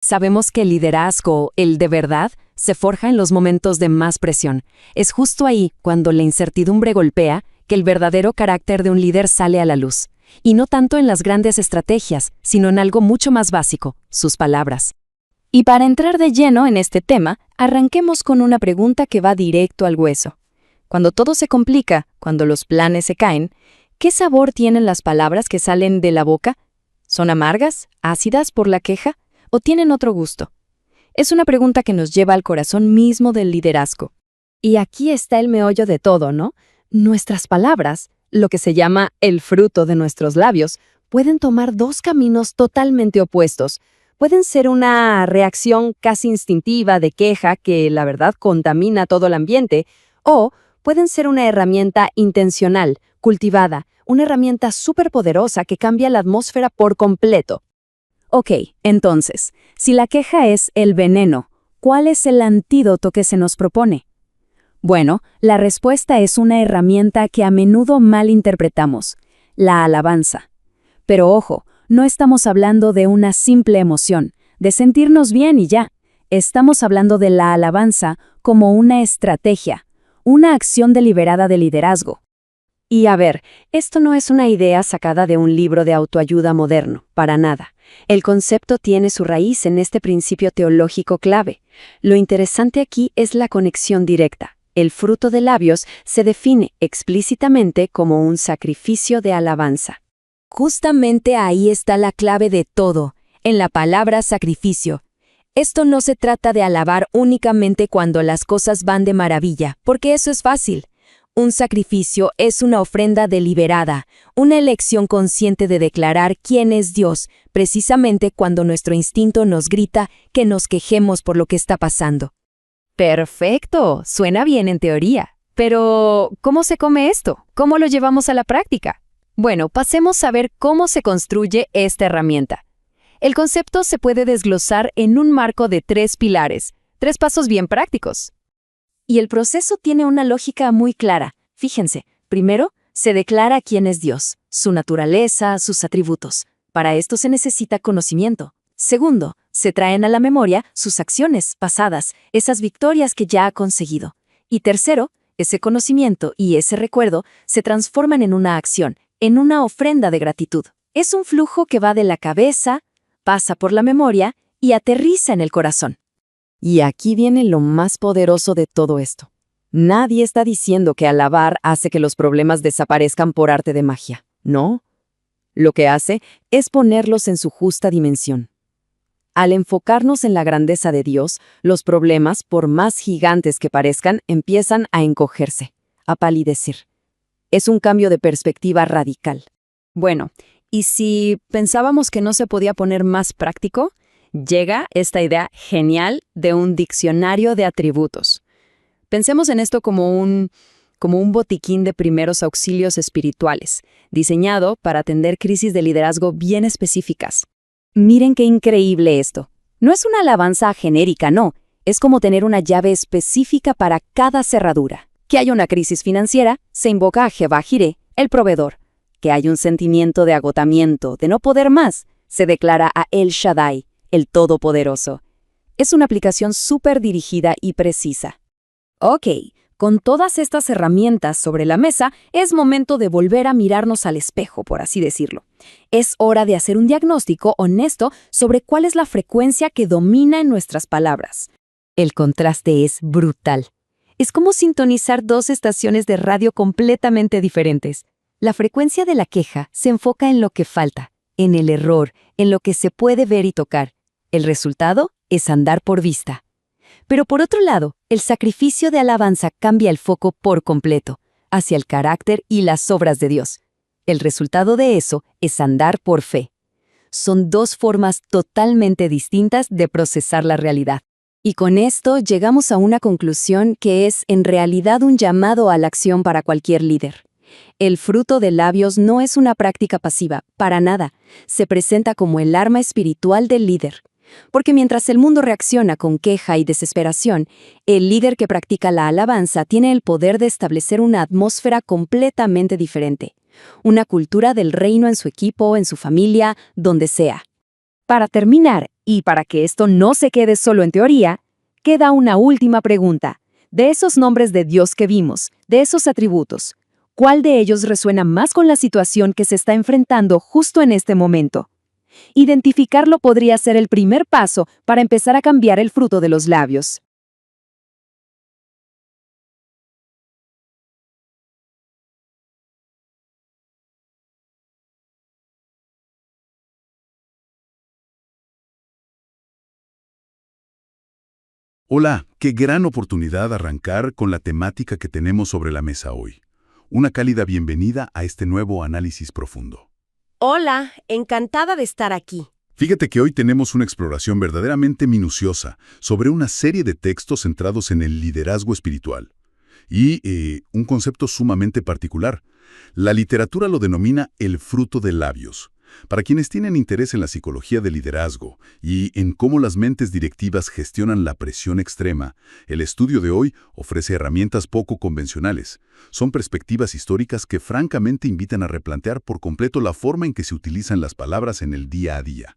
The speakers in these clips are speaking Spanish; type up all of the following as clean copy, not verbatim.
Sabemos que el liderazgo, el de verdad, se forja en los momentos de más presión. Es justo ahí, cuando la incertidumbre golpea, que el verdadero carácter de un líder sale a la luz. Y no tanto en las grandes estrategias, sino en algo mucho más básico, sus palabras. Y para entrar de lleno en este tema, arranquemos con una pregunta que va directo al hueso. Cuando todo se complica, cuando los planes se caen, ¿qué sabor tienen las palabras que salen de la boca? ¿Son amargas, ácidas por la queja o tienen otro gusto? Es una pregunta que nos lleva al corazón mismo del liderazgo. Y aquí está el meollo de todo, ¿no? Nuestras palabras, lo que se llama el fruto de nuestros labios, pueden tomar dos caminos totalmente opuestos. Pueden ser una reacción casi instintiva de queja que, la verdad, contamina todo el ambiente, o pueden ser una herramienta intencional, cultivada, una herramienta superpoderosa que cambia la atmósfera por completo. Ok, entonces, si la queja es el veneno, ¿cuál es el antídoto que se nos propone? Bueno, la respuesta es una herramienta que a menudo malinterpretamos, la alabanza. Pero ojo, no estamos hablando de una simple emoción, de sentirnos bien y ya. Estamos hablando de la alabanza como una estrategia, una acción deliberada de liderazgo. Y a ver, esto no es una idea sacada de un libro de autoayuda moderno, para nada. El concepto tiene su raíz en este principio teológico clave. Lo interesante aquí es la conexión directa. El fruto de labios se define explícitamente como un sacrificio de alabanza. Justamente ahí está la clave de todo, en la palabra sacrificio. Esto no se trata de alabar únicamente cuando las cosas van de maravilla, porque eso es fácil. Un sacrificio es una ofrenda deliberada, una elección consciente de declarar quién es Dios, precisamente cuando nuestro instinto nos grita que nos quejemos por lo que está pasando. Perfecto, suena bien en teoría. Pero, ¿cómo se come esto? ¿Cómo lo llevamos a la práctica? Bueno, pasemos a ver cómo se construye esta herramienta. El concepto se puede desglosar en un marco de 3 pilares, 3 pasos bien prácticos. Y el proceso tiene una lógica muy clara. Fíjense, primero, se declara quién es Dios, su naturaleza, sus atributos. Para esto se necesita conocimiento. Segundo, se traen a la memoria sus acciones pasadas, esas victorias que ya ha conseguido. Y tercero, ese conocimiento y ese recuerdo se transforman en una acción, en una ofrenda de gratitud. Es un flujo que va de la cabeza, pasa por la memoria y aterriza en el corazón. Y aquí viene lo más poderoso de todo esto. Nadie está diciendo que alabar hace que los problemas desaparezcan por arte de magia. No. Lo que hace es ponerlos en su justa dimensión. Al enfocarnos en la grandeza de Dios, los problemas, por más gigantes que parezcan, empiezan a encogerse, a palidecer. Es un cambio de perspectiva radical. Bueno, y si pensábamos que no se podía poner más práctico, llega esta idea genial de un diccionario de atributos. Pensemos en esto como un botiquín de primeros auxilios espirituales, diseñado para atender crisis de liderazgo bien específicas. Miren qué increíble esto. No es una alabanza genérica, no. Es como tener una llave específica para cada cerradura. Que haya una crisis financiera, se invoca a Jehová Jireh, el proveedor. Que hay un sentimiento de agotamiento, de no poder más, se declara a El Shaddai, el Todopoderoso. Es una aplicación súper dirigida y precisa. Ok, con todas estas herramientas sobre la mesa, es momento de volver a mirarnos al espejo, por así decirlo. Es hora de hacer un diagnóstico honesto sobre cuál es la frecuencia que domina en nuestras palabras. El contraste es brutal. Es como sintonizar 2 estaciones de radio completamente diferentes. La frecuencia de la queja se enfoca en lo que falta, en el error, en lo que se puede ver y tocar. El resultado es andar por vista. Pero por otro lado, el sacrificio de alabanza cambia el foco por completo, hacia el carácter y las obras de Dios. El resultado de eso es andar por fe. Son 2 formas totalmente distintas de procesar la realidad. Y con esto llegamos a una conclusión que es en realidad un llamado a la acción para cualquier líder. El fruto de labios no es una práctica pasiva, para nada. Se presenta como el arma espiritual del líder. Porque mientras el mundo reacciona con queja y desesperación, el líder que practica la alabanza tiene el poder de establecer una atmósfera completamente diferente. Una cultura del reino en su equipo, en su familia, donde sea. Para terminar, y para que esto no se quede solo en teoría, queda una última pregunta. De esos nombres de Dios que vimos, de esos atributos, ¿cuál de ellos resuena más con la situación que se está enfrentando justo en este momento? Identificarlo podría ser el primer paso para empezar a cambiar el fruto de los labios. Hola, qué gran oportunidad arrancar con la temática que tenemos sobre la mesa hoy. Una cálida bienvenida a este nuevo análisis profundo. Hola, encantada de estar aquí. Fíjate que hoy tenemos una exploración verdaderamente minuciosa sobre una serie de textos centrados en el liderazgo espiritual. Y un concepto sumamente particular. La literatura lo denomina el fruto de labios. Para quienes tienen interés en la psicología del liderazgo y en cómo las mentes directivas gestionan la presión extrema, el estudio de hoy ofrece herramientas poco convencionales. Son perspectivas históricas que francamente invitan a replantear por completo la forma en que se utilizan las palabras en el día a día.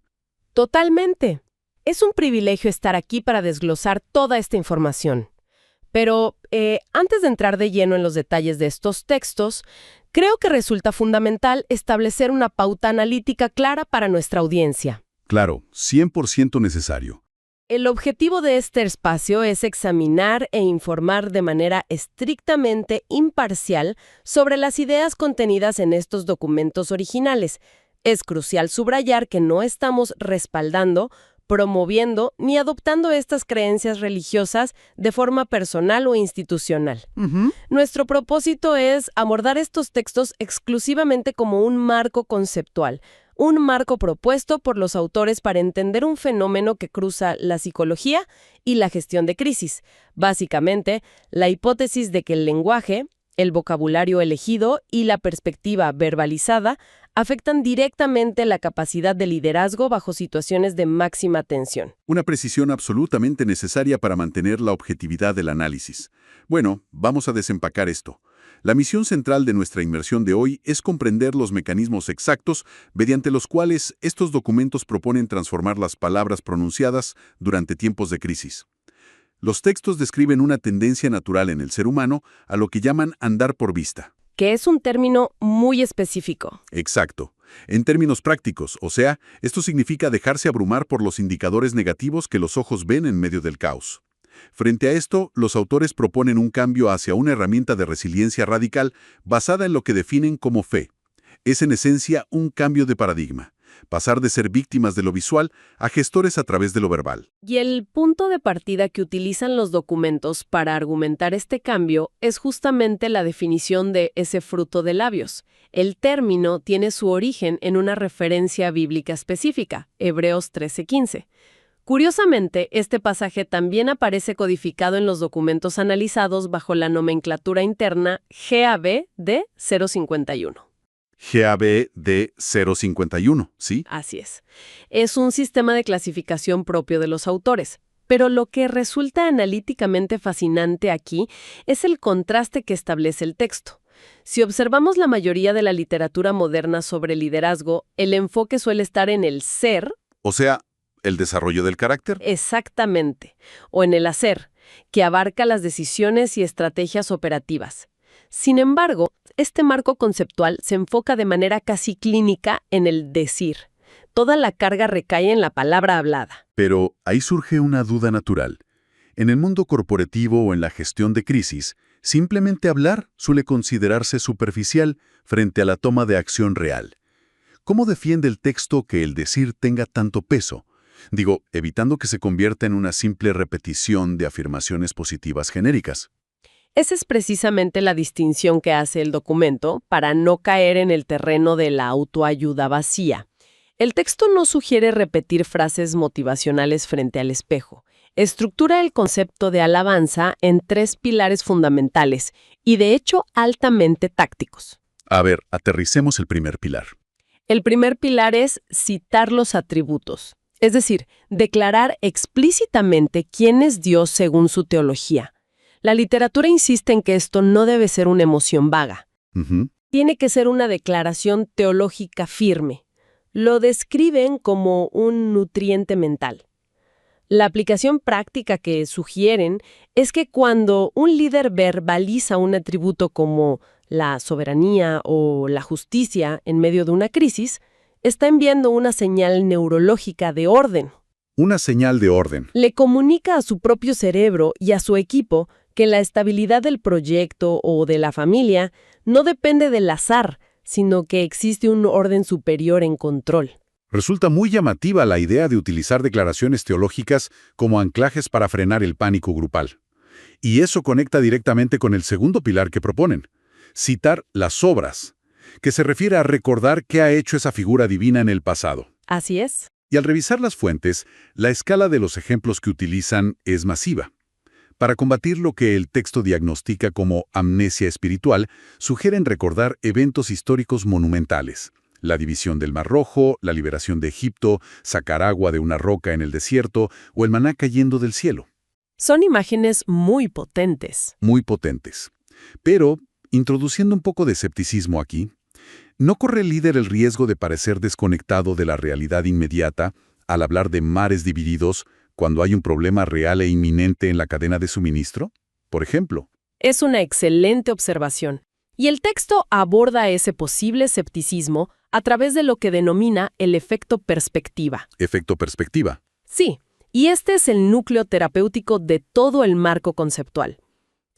Totalmente. Es un privilegio estar aquí para desglosar toda esta información. Pero antes de entrar de lleno en los detalles de estos textos, creo que resulta fundamental establecer una pauta analítica clara para nuestra audiencia. Claro, 100% necesario. El objetivo de este espacio es examinar e informar de manera estrictamente imparcial sobre las ideas contenidas en estos documentos originales. Es crucial subrayar que no estamos respaldando, promoviendo ni adoptando estas creencias religiosas de forma personal o institucional. Nuestro propósito es abordar estos textos exclusivamente como un marco conceptual, un marco propuesto por los autores para entender un fenómeno que cruza la psicología y la gestión de crisis. Básicamente, la hipótesis de que el lenguaje, el vocabulario elegido y la perspectiva verbalizada afectan directamente la capacidad de liderazgo bajo situaciones de máxima tensión. Una precisión absolutamente necesaria para mantener la objetividad del análisis. Bueno, vamos a desempacar esto. La misión central de nuestra inmersión de hoy es comprender los mecanismos exactos mediante los cuales estos documentos proponen transformar las palabras pronunciadas durante tiempos de crisis. Los textos describen una tendencia natural en el ser humano a lo que llaman andar por vista. Que es un término muy específico. Exacto. En términos prácticos, o sea, esto significa dejarse abrumar por los indicadores negativos que los ojos ven en medio del caos. Frente a esto, los autores proponen un cambio hacia una herramienta de resiliencia radical basada en lo que definen como fe. Es en esencia un cambio de paradigma. Pasar de ser víctimas de lo visual a gestores a través de lo verbal. Y el punto de partida que utilizan los documentos para argumentar este cambio es justamente la definición de ese fruto de labios. El término tiene su origen en una referencia bíblica específica, Hebreos 13:15. Curiosamente, este pasaje también aparece codificado en los documentos analizados bajo la nomenclatura interna GAB de 051. GAB de 051, ¿sí? Así es. Es un sistema de clasificación propio de los autores. Pero lo que resulta analíticamente fascinante aquí es el contraste que establece el texto. Si observamos la mayoría de la literatura moderna sobre liderazgo, el enfoque suele estar en el ser. O sea, el desarrollo del carácter. Exactamente. O en el hacer, que abarca las decisiones y estrategias operativas. Sin embargo, este marco conceptual se enfoca de manera casi clínica en el decir. Toda la carga recae en la palabra hablada. Pero ahí surge una duda natural. En el mundo corporativo o en la gestión de crisis, simplemente hablar suele considerarse superficial frente a la toma de acción real. ¿Cómo defiende el texto que el decir tenga tanto peso? Digo, evitando que se convierta en una simple repetición de afirmaciones positivas genéricas. Esa es precisamente la distinción que hace el documento para no caer en el terreno de la autoayuda vacía. El texto no sugiere repetir frases motivacionales frente al espejo. Estructura el concepto de alabanza en 3 pilares fundamentales y, de hecho, altamente tácticos. A ver, aterricemos el primer pilar. El primer pilar es citar los atributos, es decir, declarar explícitamente quién es Dios según su teología. La literatura insiste en que esto no debe ser una emoción vaga. Tiene que ser una declaración teológica firme. Lo describen como un nutriente mental. La aplicación práctica que sugieren es que cuando un líder verbaliza un atributo como la soberanía o la justicia en medio de una crisis, está enviando una señal neurológica de orden. Una señal de orden. Le comunica a su propio cerebro y a su equipo que la estabilidad del proyecto o de la familia no depende del azar, sino que existe un orden superior en control. Resulta muy llamativa la idea de utilizar declaraciones teológicas como anclajes para frenar el pánico grupal. Y eso conecta directamente con el segundo pilar que proponen, citar las obras, que se refiere a recordar qué ha hecho esa figura divina en el pasado. Así es. Y al revisar las fuentes, la escala de los ejemplos que utilizan es masiva. Para combatir lo que el texto diagnostica como amnesia espiritual, sugieren recordar eventos históricos monumentales. La división del Mar Rojo, la liberación de Egipto, sacar agua de una roca en el desierto o el maná cayendo del cielo. Son imágenes muy potentes. Muy potentes. Pero, introduciendo un poco de escepticismo aquí, ¿no corre el líder el riesgo de parecer desconectado de la realidad inmediata al hablar de mares divididos cuando hay un problema real e inminente en la cadena de suministro? Por ejemplo. Es una excelente observación. Y el texto aborda ese posible escepticismo a través de lo que denomina el efecto perspectiva. Efecto perspectiva. Sí, y este es el núcleo terapéutico de todo el marco conceptual.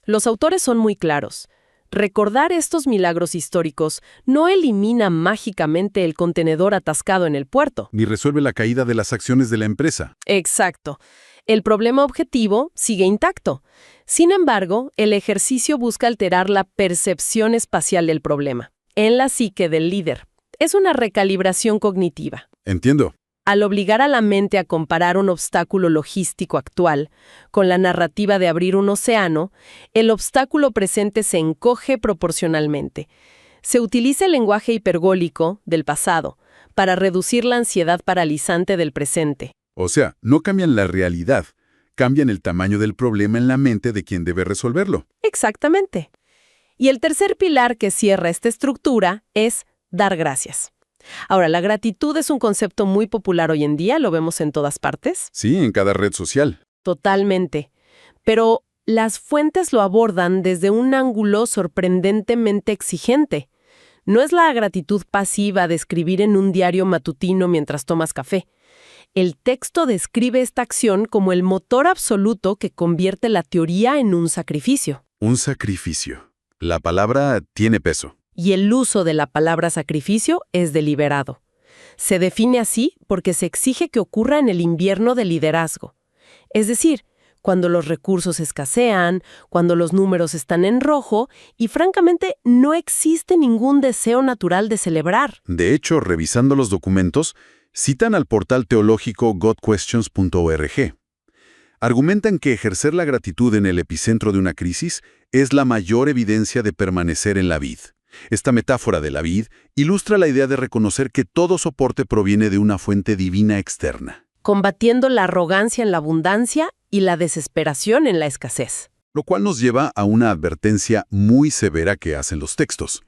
Los autores son muy claros. Recordar estos milagros históricos no elimina mágicamente el contenedor atascado en el puerto. Ni resuelve la caída de las acciones de la empresa. Exacto. El problema objetivo sigue intacto. Sin embargo, el ejercicio busca alterar la percepción espacial del problema, en la psique del líder. Es una recalibración cognitiva. Entiendo. Al obligar a la mente a comparar un obstáculo logístico actual con la narrativa de abrir un océano, el obstáculo presente se encoge proporcionalmente. Se utiliza el lenguaje hipergólico del pasado para reducir la ansiedad paralizante del presente. O sea, no cambian la realidad, cambian el tamaño del problema en la mente de quien debe resolverlo. Exactamente. Y el tercer pilar que cierra esta estructura es dar gracias. Ahora, la gratitud es un concepto muy popular hoy en día, lo vemos en todas partes. Sí, en cada red social. Totalmente. Pero las fuentes lo abordan desde un ángulo sorprendentemente exigente. No es la gratitud pasiva de escribir en un diario matutino mientras tomas café. El texto describe esta acción como el motor absoluto que convierte la teoría en un sacrificio. Un sacrificio. La palabra tiene peso. Y el uso de la palabra sacrificio es deliberado. Se define así porque se exige que ocurra en el invierno del liderazgo. Es decir, cuando los recursos escasean, cuando los números están en rojo y francamente no existe ningún deseo natural de celebrar. De hecho, revisando los documentos, citan al portal teológico godquestions.org. Argumentan que ejercer la gratitud en el epicentro de una crisis es la mayor evidencia de permanecer en la vid. Esta metáfora de la vid ilustra la idea de reconocer que todo soporte proviene de una fuente divina externa. Combatiendo la arrogancia en la abundancia y la desesperación en la escasez. Lo cual nos lleva a una advertencia muy severa que hacen los textos.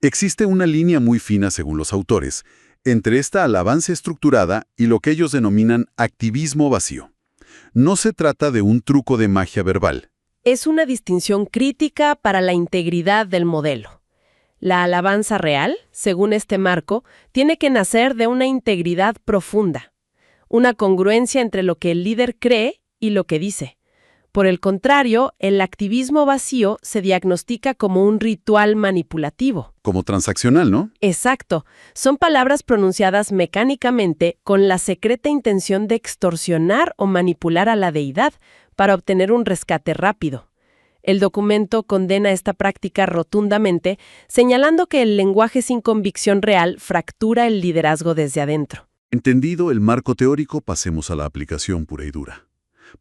Existe una línea muy fina, según los autores, entre esta alabanza estructurada y lo que ellos denominan activismo vacío. No se trata de un truco de magia verbal. Es una distinción crítica para la integridad del modelo. La alabanza real, según este marco, tiene que nacer de una integridad profunda, una congruencia entre lo que el líder cree y lo que dice. Por el contrario, el activismo vacío se diagnostica como un ritual manipulativo. Como transaccional, ¿no? Exacto. Son palabras pronunciadas mecánicamente con la secreta intención de extorsionar o manipular a la deidad para obtener un rescate rápido. El documento condena esta práctica rotundamente, señalando que el lenguaje sin convicción real fractura el liderazgo desde adentro. Entendido el marco teórico, pasemos a la aplicación pura y dura.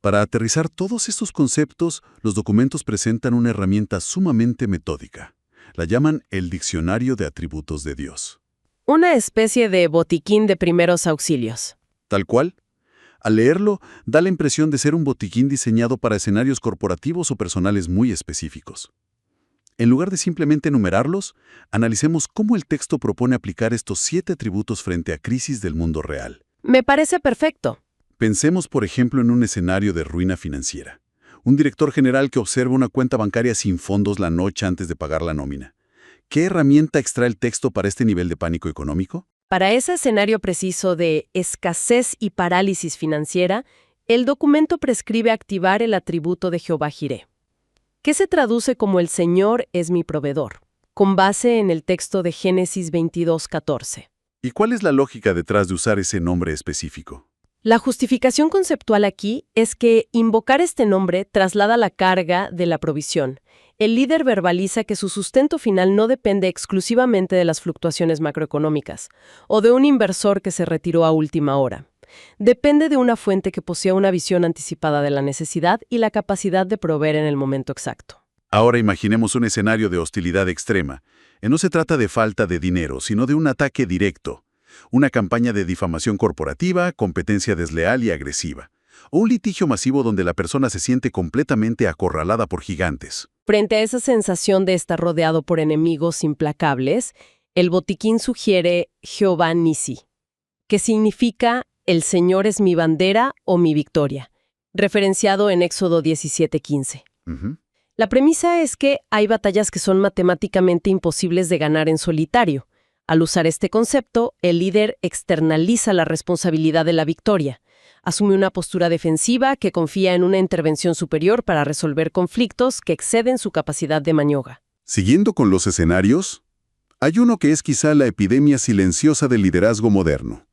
Para aterrizar todos estos conceptos, los documentos presentan una herramienta sumamente metódica. La llaman el Diccionario de Atributos de Dios. Una especie de botiquín de primeros auxilios. Tal cual. Al leerlo, da la impresión de ser un botiquín diseñado para escenarios corporativos o personales muy específicos. En lugar de simplemente enumerarlos, analicemos cómo el texto propone aplicar estos 7 atributos frente a crisis del mundo real. Me parece perfecto. Pensemos, por ejemplo, en un escenario de ruina financiera. Un director general que observa una cuenta bancaria sin fondos la noche antes de pagar la nómina. ¿Qué herramienta extrae el texto para este nivel de pánico económico? Para ese escenario preciso de escasez y parálisis financiera, el documento prescribe activar el atributo de Jehová Jireh, que se traduce como el Señor es mi proveedor, con base en el texto de Génesis 22:14. ¿Y cuál es la lógica detrás de usar ese nombre específico? La justificación conceptual aquí es que invocar este nombre traslada la carga de la provisión. El líder verbaliza que su sustento final no depende exclusivamente de las fluctuaciones macroeconómicas o de un inversor que se retiró a última hora. Depende de una fuente que posea una visión anticipada de la necesidad y la capacidad de proveer en el momento exacto. Ahora imaginemos un escenario de hostilidad extrema. No se trata de falta de dinero, sino de un ataque directo. Una campaña de difamación corporativa, competencia desleal y agresiva. O un litigio masivo donde la persona se siente completamente acorralada por gigantes. Frente a esa sensación de estar rodeado por enemigos implacables, el botiquín sugiere Jehová Nisi, que significa el Señor es mi bandera o mi victoria, referenciado en Éxodo 17:15. La premisa es que hay batallas que son matemáticamente imposibles de ganar en solitario. Al usar este concepto, el líder externaliza la responsabilidad de la victoria. Asume una postura defensiva que confía en una intervención superior para resolver conflictos que exceden su capacidad de maniobra. Siguiendo con los escenarios, hay uno que es quizá la epidemia silenciosa del liderazgo moderno.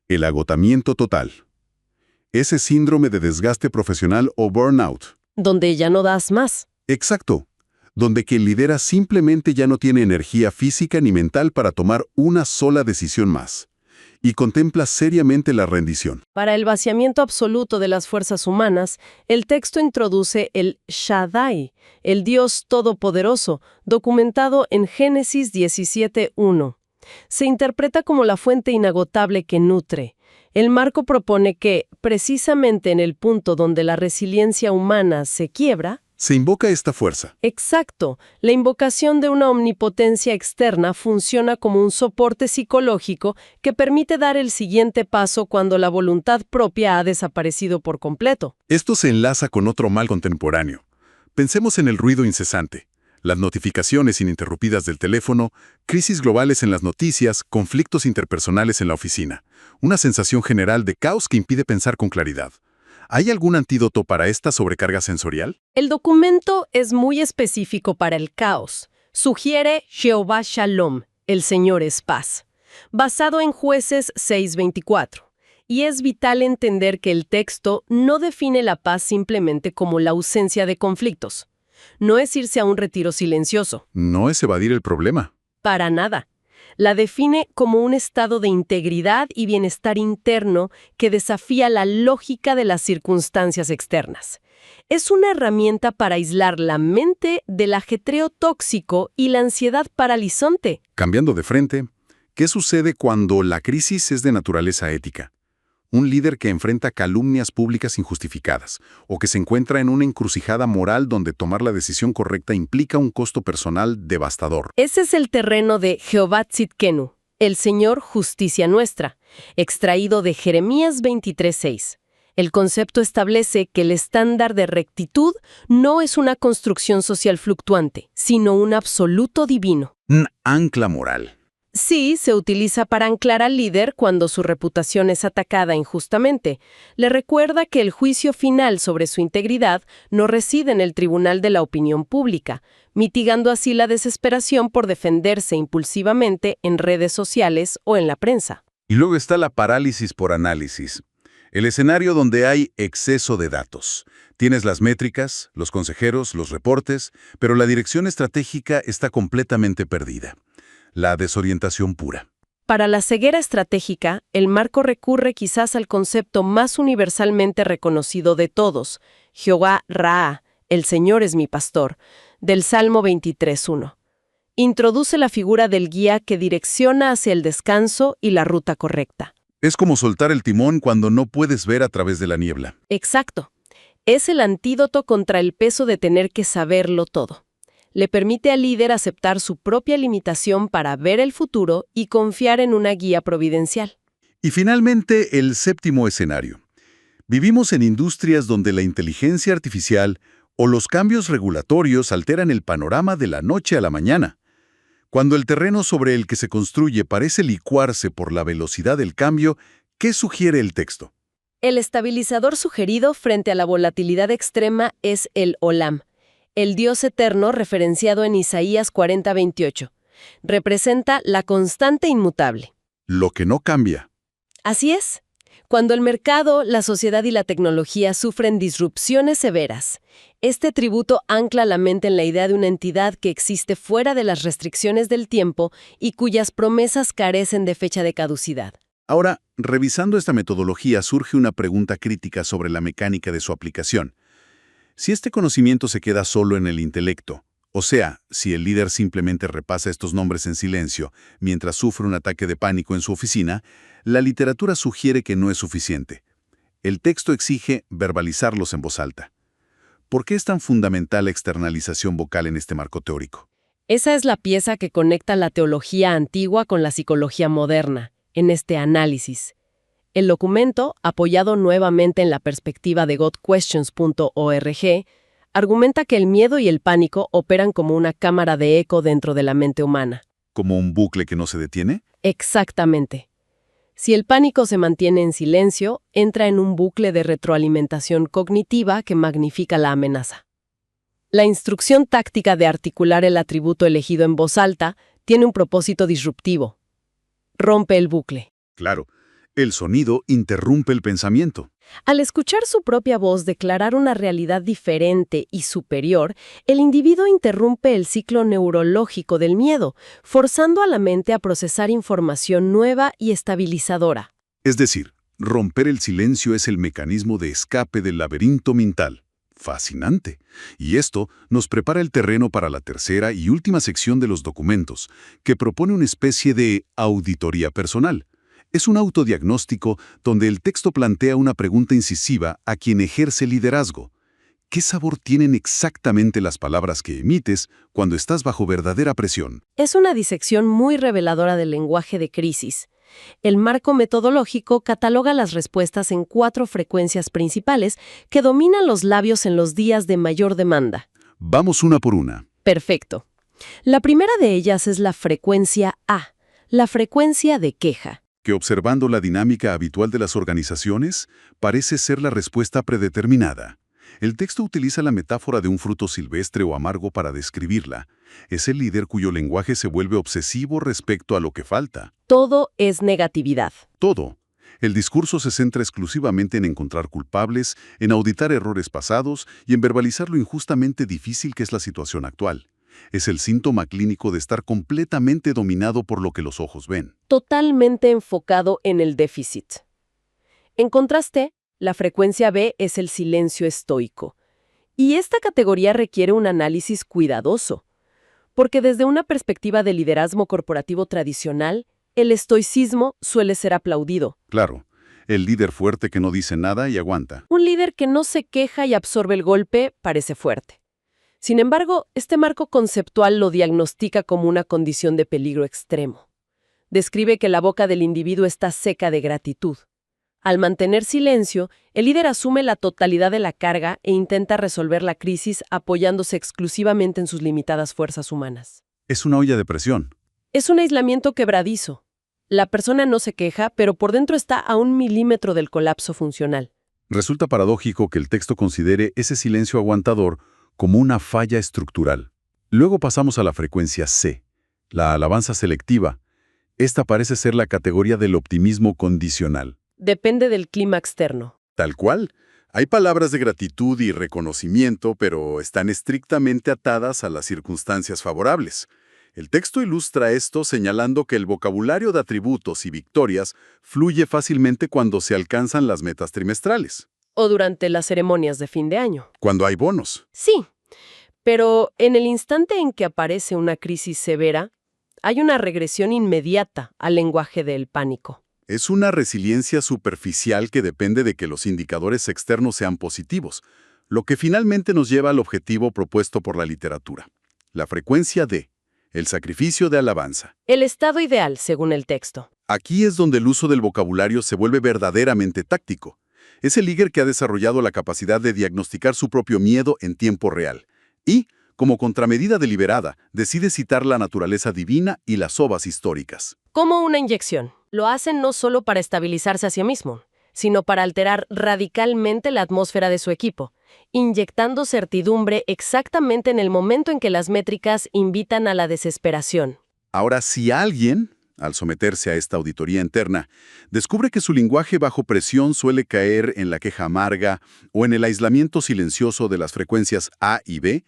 El agotamiento total. Ese síndrome de desgaste profesional o burnout. Donde ya no das más. Exacto. Donde quien lidera simplemente ya no tiene energía física ni mental para tomar una sola decisión más. Y contempla seriamente la rendición. Para el vaciamiento absoluto de las fuerzas humanas, el texto introduce el Shaddai, el Dios Todopoderoso, documentado en Génesis 17:1. Se interpreta como la fuente inagotable que nutre. El marco propone que, precisamente en el punto donde la resiliencia humana se quiebra, se invoca esta fuerza. Exacto. La invocación de una omnipotencia externa funciona como un soporte psicológico que permite dar el siguiente paso cuando la voluntad propia ha desaparecido por completo. Esto se enlaza con otro mal contemporáneo. Pensemos en el ruido incesante, las notificaciones ininterrumpidas del teléfono, crisis globales en las noticias, conflictos interpersonales en la oficina. Una sensación general de caos que impide pensar con claridad. ¿Hay algún antídoto para esta sobrecarga sensorial? El documento es muy específico para el caos. Sugiere Jehová Shalom, el Señor es paz, basado en Jueces 6:24. Y es vital entender que el texto no define la paz simplemente como la ausencia de conflictos. No es irse a un retiro silencioso. No es evadir el problema. Para nada. La define como un estado de integridad y bienestar interno que desafía la lógica de las circunstancias externas. Es una herramienta para aislar la mente del ajetreo tóxico y la ansiedad paralizante. Cambiando de frente, ¿qué sucede cuando la crisis es de naturaleza ética? Un líder que enfrenta calumnias públicas injustificadas, o que se encuentra en una encrucijada moral donde tomar la decisión correcta implica un costo personal devastador. Ese es el terreno de Jehová Tzidkenu, el Señor justicia nuestra, extraído de Jeremías 23:6. El concepto establece que el estándar de rectitud no es una construcción social fluctuante, sino un absoluto divino. Un ancla moral. Sí, se utiliza para anclar al líder cuando su reputación es atacada injustamente. Le recuerda que el juicio final sobre su integridad no reside en el tribunal de la opinión pública, mitigando así la desesperación por defenderse impulsivamente en redes sociales o en la prensa. Y luego está la parálisis por análisis. El escenario donde hay exceso de datos. Tienes las métricas, los consejeros, los reportes, pero la dirección estratégica está completamente perdida. La desorientación pura. Para la ceguera estratégica, el marco recurre quizás al concepto más universalmente reconocido de todos, Jehová Ra, el Señor es mi pastor, del Salmo 23:1. Introduce la figura del guía que direcciona hacia el descanso y la ruta correcta. Es como soltar el timón cuando no puedes ver a través de la niebla. Exacto. Es el antídoto contra el peso de tener que saberlo todo. Le permite al líder aceptar su propia limitación para ver el futuro y confiar en una guía providencial. Y finalmente, el séptimo escenario. Vivimos en industrias donde la inteligencia artificial o los cambios regulatorios alteran el panorama de la noche a la mañana. Cuando el terreno sobre el que se construye parece licuarse por la velocidad del cambio, ¿qué sugiere el texto? El estabilizador sugerido frente a la volatilidad extrema es el Olam, el Dios eterno referenciado en Isaías 40:28. Representa la constante inmutable. Lo que no cambia. Así es. Cuando el mercado, la sociedad y la tecnología sufren disrupciones severas, este tributo ancla la mente en la idea de una entidad que existe fuera de las restricciones del tiempo y cuyas promesas carecen de fecha de caducidad. Ahora, revisando esta metodología, surge una pregunta crítica sobre la mecánica de su aplicación. Si este conocimiento se queda solo en el intelecto, o sea, si el líder simplemente repasa estos nombres en silencio mientras sufre un ataque de pánico en su oficina, la literatura sugiere que no es suficiente. El texto exige verbalizarlos en voz alta. ¿Por qué es tan fundamental la externalización vocal en este marco teórico? Esa es la pieza que conecta la teología antigua con la psicología moderna, en este análisis. El documento, apoyado nuevamente en la perspectiva de godquestions.org, argumenta que el miedo y el pánico operan como una cámara de eco dentro de la mente humana. ¿Como un bucle que no se detiene? Exactamente. Si el pánico se mantiene en silencio, entra en un bucle de retroalimentación cognitiva que magnifica la amenaza. La instrucción táctica de articular el atributo elegido en voz alta tiene un propósito disruptivo. Rompe el bucle. Claro, el sonido interrumpe el pensamiento. Al escuchar su propia voz declarar una realidad diferente y superior, el individuo interrumpe el ciclo neurológico del miedo, forzando a la mente a procesar información nueva y estabilizadora. Es decir, romper el silencio es el mecanismo de escape del laberinto mental. Fascinante. Y esto nos prepara el terreno para la tercera y última sección de los documentos, que propone una especie de auditoría personal. Es un autodiagnóstico donde el texto plantea una pregunta incisiva a quien ejerce liderazgo. ¿Qué sabor tienen exactamente las palabras que emites cuando estás bajo verdadera presión? Es una disección muy reveladora del lenguaje de crisis. El marco metodológico cataloga las respuestas en 4 frecuencias principales que dominan los labios en los días de mayor demanda. Vamos una por una. Perfecto. La primera de ellas es la frecuencia A, la frecuencia de queja. Que observando la dinámica habitual de las organizaciones, parece ser la respuesta predeterminada. El texto utiliza la metáfora de un fruto silvestre o amargo para describirla. Es el líder cuyo lenguaje se vuelve obsesivo respecto a lo que falta. Todo es negatividad. Todo. El discurso se centra exclusivamente en encontrar culpables, en auditar errores pasados y en verbalizar lo injustamente difícil que es la situación actual. Es el síntoma clínico de estar completamente dominado por lo que los ojos ven. Totalmente enfocado en el déficit. En contraste, la frecuencia B es el silencio estoico. Y esta categoría requiere un análisis cuidadoso, porque desde una perspectiva de liderazgo corporativo tradicional, el estoicismo suele ser aplaudido. Claro, el líder fuerte que no dice nada y aguanta. Un líder que no se queja y absorbe el golpe parece fuerte. Sin embargo, este marco conceptual lo diagnostica como una condición de peligro extremo. Describe que la boca del individuo está seca de gratitud. Al mantener silencio, el líder asume la totalidad de la carga e intenta resolver la crisis apoyándose exclusivamente en sus limitadas fuerzas humanas. Es una olla de presión. Es un aislamiento quebradizo. La persona no se queja, pero por dentro está a 1 milímetro del colapso funcional. Resulta paradójico que el texto considere ese silencio aguantador como una falla estructural. Luego pasamos a la frecuencia C, la alabanza selectiva. Esta parece ser la categoría del optimismo condicional. Depende del clima externo. Tal cual. Hay palabras de gratitud y reconocimiento, pero están estrictamente atadas a las circunstancias favorables. El texto ilustra esto señalando que el vocabulario de atributos y victorias fluye fácilmente cuando se alcanzan las metas trimestrales. O durante las ceremonias de fin de año. Cuando hay bonos. Sí, pero en el instante en que aparece una crisis severa, hay una regresión inmediata al lenguaje del pánico. Es una resiliencia superficial que depende de que los indicadores externos sean positivos, lo que finalmente nos lleva al objetivo propuesto por la literatura: la frecuencia D, el sacrificio de alabanza. El estado ideal, según el texto. Aquí es donde el uso del vocabulario se vuelve verdaderamente táctico. Es el líder que ha desarrollado la capacidad de diagnosticar su propio miedo en tiempo real y, como contramedida deliberada, decide citar la naturaleza divina y las obras históricas. Como una inyección. Lo hacen no solo para estabilizarse a sí mismo, sino para alterar radicalmente la atmósfera de su equipo, inyectando certidumbre exactamente en el momento en que las métricas invitan a la desesperación. Ahora, si alguien, al someterse a esta auditoría interna, descubre que su lenguaje bajo presión suele caer en la queja amarga o en el aislamiento silencioso de las frecuencias A y B,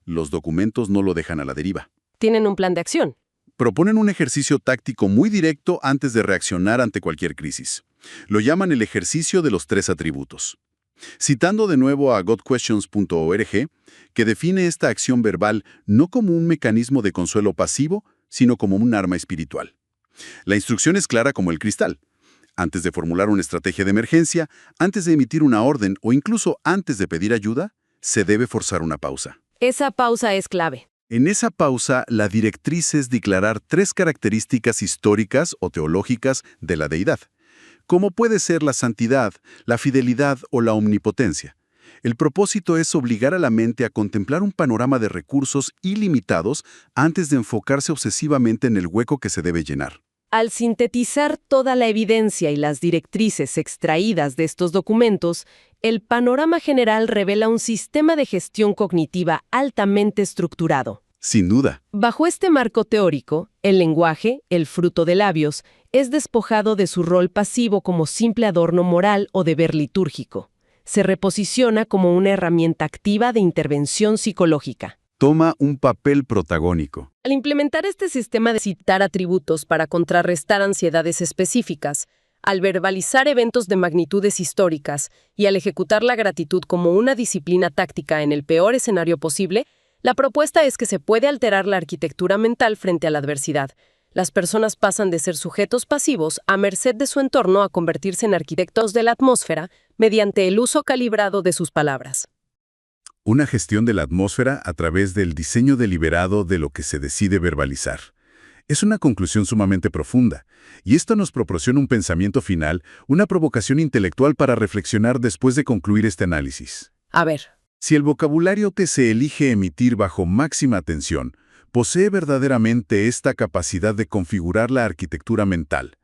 los documentos no lo dejan a la deriva. Tienen un plan de acción. Proponen un ejercicio táctico muy directo antes de reaccionar ante cualquier crisis. Lo llaman el ejercicio de los 3 atributos. Citando de nuevo a godquestions.org, que define esta acción verbal no como un mecanismo de consuelo pasivo, sino como un arma espiritual. La instrucción es clara como el cristal. Antes de formular una estrategia de emergencia, antes de emitir una orden o incluso antes de pedir ayuda, se debe forzar una pausa. Esa pausa es clave. En esa pausa, la directriz es declarar 3 características históricas o teológicas de la deidad, como puede ser la santidad, la fidelidad o la omnipotencia. El propósito es obligar a la mente a contemplar un panorama de recursos ilimitados antes de enfocarse obsesivamente en el hueco que se debe llenar. Al sintetizar toda la evidencia y las directrices extraídas de estos documentos, el panorama general revela un sistema de gestión cognitiva altamente estructurado. Sin duda. Bajo este marco teórico, el lenguaje, el fruto de labios, es despojado de su rol pasivo como simple adorno moral o deber litúrgico. Se reposiciona como una herramienta activa de intervención psicológica. Toma un papel protagónico. Al implementar este sistema de citar atributos para contrarrestar ansiedades específicas, al verbalizar eventos de magnitudes históricas y al ejecutar la gratitud como una disciplina táctica en el peor escenario posible, la propuesta es que se puede alterar la arquitectura mental frente a la adversidad. Las personas pasan de ser sujetos pasivos a merced de su entorno a convertirse en arquitectos de la atmósfera mediante el uso calibrado de sus palabras. Una gestión de la atmósfera a través del diseño deliberado de lo que se decide verbalizar. Es una conclusión sumamente profunda, y esto nos proporciona un pensamiento final, una provocación intelectual para reflexionar después de concluir este análisis. A ver. Si el vocabulario que se elige emitir bajo máxima atención posee verdaderamente esta capacidad de configurar la arquitectura mental,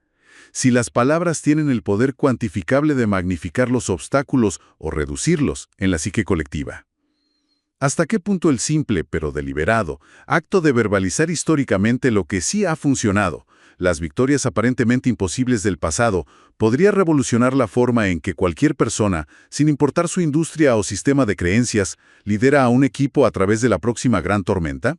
si las palabras tienen el poder cuantificable de magnificar los obstáculos o reducirlos en la psique colectiva, ¿hasta qué punto el simple, pero deliberado, acto de verbalizar históricamente lo que sí ha funcionado, las victorias aparentemente imposibles del pasado, podría revolucionar la forma en que cualquier persona, sin importar su industria o sistema de creencias, lidera a un equipo a través de la próxima gran tormenta?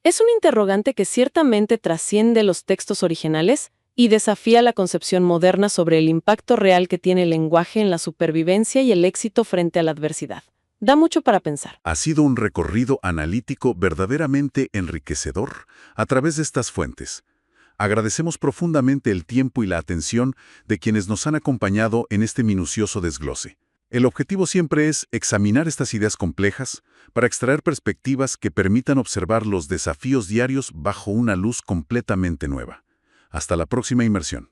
Es un interrogante que ciertamente trasciende los textos originales y desafía la concepción moderna sobre el impacto real que tiene el lenguaje en la supervivencia y el éxito frente a la adversidad. Da mucho para pensar. Ha sido un recorrido analítico verdaderamente enriquecedor a través de estas fuentes. Agradecemos profundamente el tiempo y la atención de quienes nos han acompañado en este minucioso desglose. El objetivo siempre es examinar estas ideas complejas para extraer perspectivas que permitan observar los desafíos diarios bajo una luz completamente nueva. Hasta la próxima inmersión.